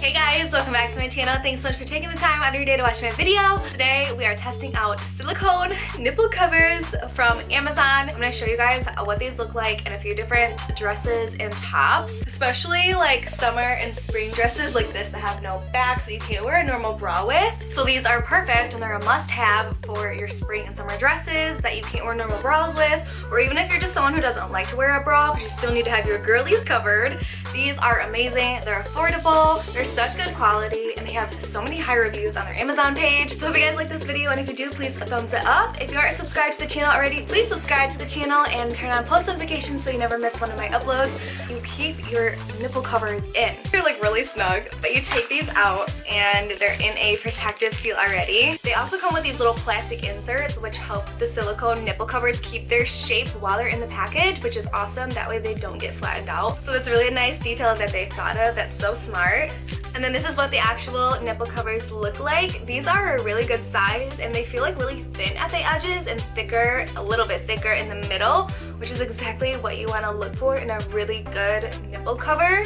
Hey guys, welcome back to my channel. Thanks so much for taking the time out of your day to watch my video. Today we are testing out silicone nipple covers from Amazon. I'm going to show you guys what these look like in a few different dresses and tops, especially like summer and spring dresses like this that have no back, so you can't wear a normal bra with. So these are perfect and they're a must-have for your spring and summer dresses that you can't wear normal bras with, or even if you're just someone who doesn't like to wear a bra but you still need to have your girlies covered. These are amazing. They're affordable. They're such good quality, and they have so many high reviews on their Amazon page. So I hope you guys like this video, and if you do, please thumbs it up. If you aren't subscribed to the channel already, please subscribe to the channel and turn on post notifications so you never miss one of my uploads. You keep your nipple covers in. They're like really snug, but you take these out and they're in a protective seal already. They also come with these little plastic inserts which help the silicone nipple covers keep their shape while they're in the package, which is awesome. That way they don't get flattened out. So that's really a nice detail that they thought of. That's so smart. And then this is what the actual nipple covers look like. These are a really good size and they feel like really thin at the edges and thicker, a little bit thicker in the middle, which is exactly what you want to look for in a really good nipple cover.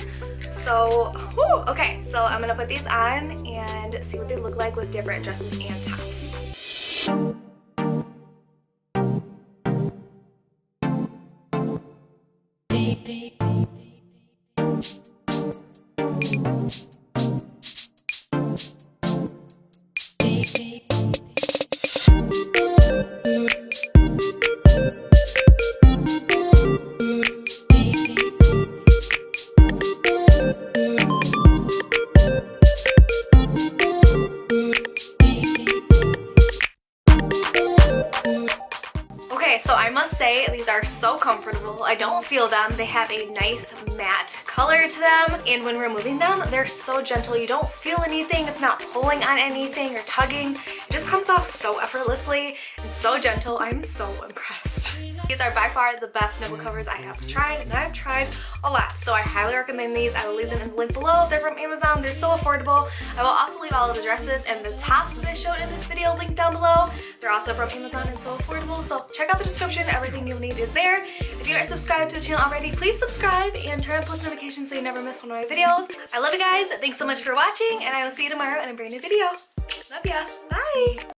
So, okay, so I'm gonna put these on and see what they look like with different dresses and tops. Okay, so I must say these are so comfortable. I don't feel them. They have a nice matte color to them, and when removing them, they're so gentle. You don't feel anything. It's not pulling on anything or tugging. It just comes off so effortlessly and so gentle. I'm so impressed. These are by far the best nipple covers I have tried, and I've tried a lot, so I highly recommend these. I will leave them in the link below. They're from Amazon. They're so affordable. I will also leave all of the dresses and the tops that I showed in this video linked down below. They're also from Amazon and so affordable, so check out the description. Everything you'll need is there. If you aren't subscribed to the channel already, please subscribe and turn on post notifications so you never miss one of my videos. I love you guys. Thanks so much for watching, and I will see you tomorrow in a brand new video. Love ya. Bye.